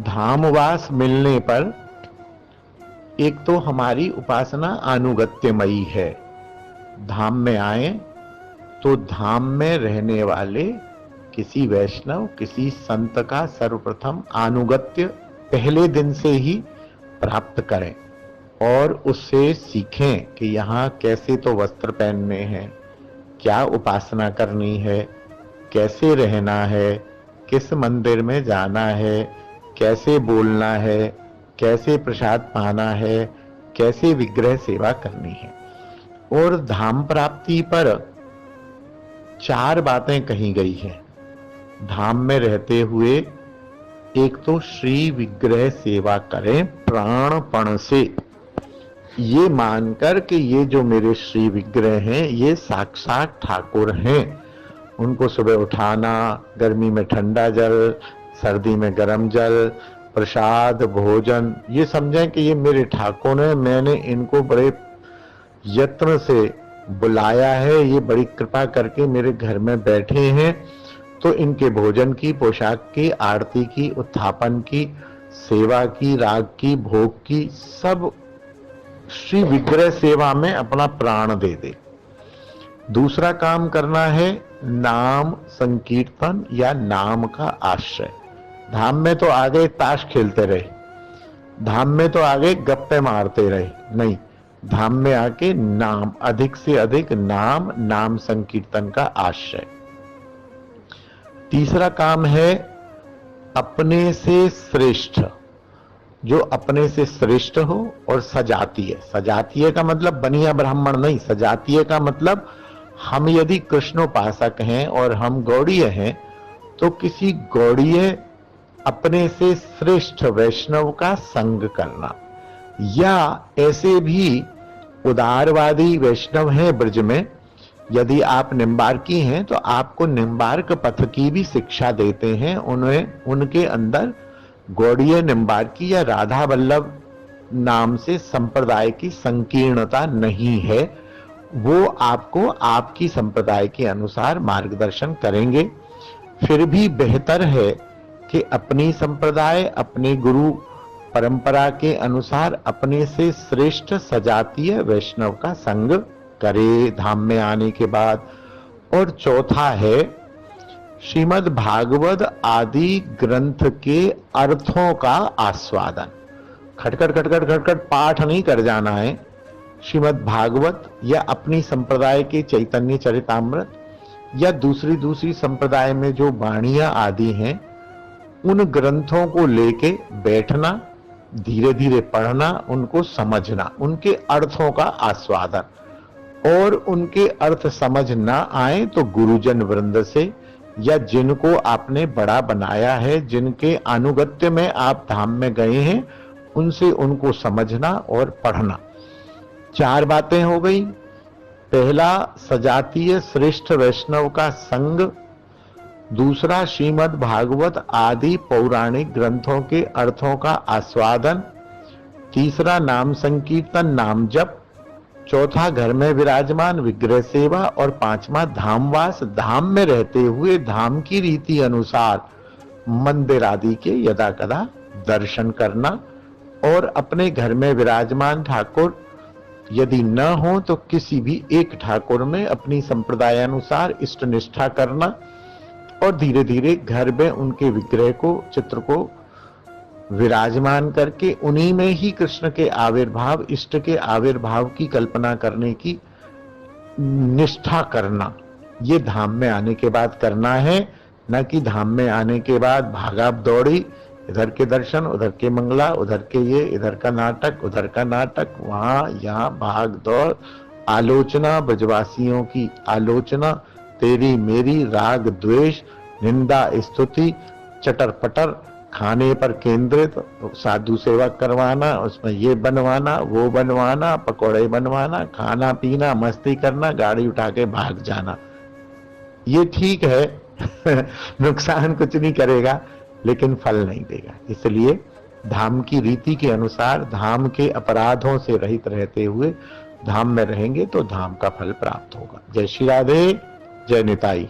धामवास मिलने पर एक तो हमारी उपासना अनुगत्यमयी है। धाम में आए तो धाम में रहने वाले किसी वैष्णव, किसी संत का सर्वप्रथम अनुगत्य पहले दिन से ही प्राप्त करें और उससे सीखें कि यहाँ कैसे तो वस्त्र पहनने हैं, क्या उपासना करनी है, कैसे रहना है, किस मंदिर में जाना है, कैसे बोलना है, कैसे प्रसाद पाना है, कैसे विग्रह सेवा करनी है। और धाम प्राप्ति पर 4 बातें कही गई हैं। धाम में रहते हुए एक तो श्री विग्रह सेवा करें प्राणपण से, ये मानकर कि ये जो मेरे श्री विग्रह हैं ये साक्षात ठाकुर हैं। उनको सुबह उठाना, गर्मी में ठंडा जल, सर्दी में गर्म जल, प्रसाद, भोजन, ये समझें कि ये मेरे ठाकुर हैं, मैंने इनको बड़े यत्न से बुलाया है, ये बड़ी कृपा करके मेरे घर में बैठे हैं, तो इनके भोजन की, पोशाक की, आरती की, उत्थापन की, सेवा की, राग की, भोग की, सब श्री विग्रह सेवा में अपना प्राण दे दे। दूसरा काम करना है नाम संकीर्तन या नाम का आश्रय। धाम में तो आगे ताश खेलते रहे, धाम में तो आगे गप्पे मारते रहे, नहीं, धाम में आके नाम, अधिक से अधिक नाम, नाम संकीर्तन का आश्रय। तीसरा काम है अपने से श्रेष्ठ, जो अपने से श्रेष्ठ हो और सजातीय। सजातीय का मतलब बनिया ब्राह्मण नहीं, सजातीय का मतलब हम यदि कृष्णोपासक हैं और हम गौड़ीय हैं तो किसी गौड़ीय अपने से श्रेष्ठ वैष्णव का संग करना। या ऐसे भी उदारवादी वैष्णव हैं ब्रज में, यदि आप निम्बार्की हैं तो आपको निम्बार्क पथ की भी शिक्षा देते हैं। उन्हें उनके अंदर गौड़ीय, निम्बार्की या राधा वल्लभ नाम से संप्रदाय की संकीर्णता नहीं है, वो आपको आपकी संप्रदाय के अनुसार मार्गदर्शन करेंगे। फिर भी बेहतर है कि अपनी संप्रदाय, अपने गुरु परंपरा के अनुसार अपने से श्रेष्ठ सजातीय वैष्णव का संग करे धाम में आने के बाद। और चौथा है श्रीमद् भागवत आदि ग्रंथ के अर्थों का आस्वादन। खटखट खटखट खटखट पाठ नहीं कर जाना है। श्रीमद् भागवत या अपनी संप्रदाय के चैतन्य चरितामृत या दूसरी संप्रदाय में जो वाणियां आदि हैं, उन ग्रंथों को लेके बैठना, धीरे धीरे पढ़ना, उनको समझना, उनके अर्थों का आस्वादन। और उनके अर्थ समझ ना आए तो गुरुजन वृंद से या जिनको आपने बड़ा बनाया है, जिनके अनुगत्य में आप धाम में गए हैं, उनसे उनको समझना और पढ़ना। 4 बातें हो गई। पहला सजातीय श्रेष्ठ वैष्णव का संग, दूसरा श्रीमद् भागवत आदि पौराणिक ग्रंथों के अर्थों का आस्वादन, तीसरा नाम संकीर्तन, नाम जप, चौथा घर में विराजमान विग्रह सेवा और पांचवा धामवास, धाम में रहते हुए धाम की रीति अनुसार मंदिर आदि के यदा कदा दर्शन करना। और अपने घर में विराजमान ठाकुर यदि न हो तो किसी भी एक ठाकुर में अपनी संप्रदाय अनुसार इष्ट निष्ठा करना और धीरे धीरे घर में उनके विग्रह को, चित्र को विराजमान करके उन्हीं में ही कृष्ण के आविर्भाव, इष्ट के आविर्भाव की कल्पना करने की निष्ठा करना। ये धाम में आने के बाद करना है, न कि धाम में आने के बाद भागा दौड़ी, इधर के दर्शन, उधर के मंगला, उधर के ये, इधर का नाटक, उधर का नाटक, वहां यहाँ भाग दौड़, आलोचना, ब्रजवासियों की आलोचना, तेरी मेरी, राग द्वेष, निंदा स्तुति, चटर पटर, खाने पर केंद्रित, साधु सेवा करवाना, उसमें ये बनवाना, वो बनवाना, पकौड़े बनवाना, खाना पीना, मस्ती करना, गाड़ी उठा के भाग जाना। ये ठीक है नुकसान कुछ नहीं करेगा लेकिन फल नहीं देगा। इसलिए धाम की रीति के अनुसार, धाम के अपराधों से रहित रहते हुए धाम में रहेंगे तो धाम का फल प्राप्त होगा। जय श्री राधे, जय निताई।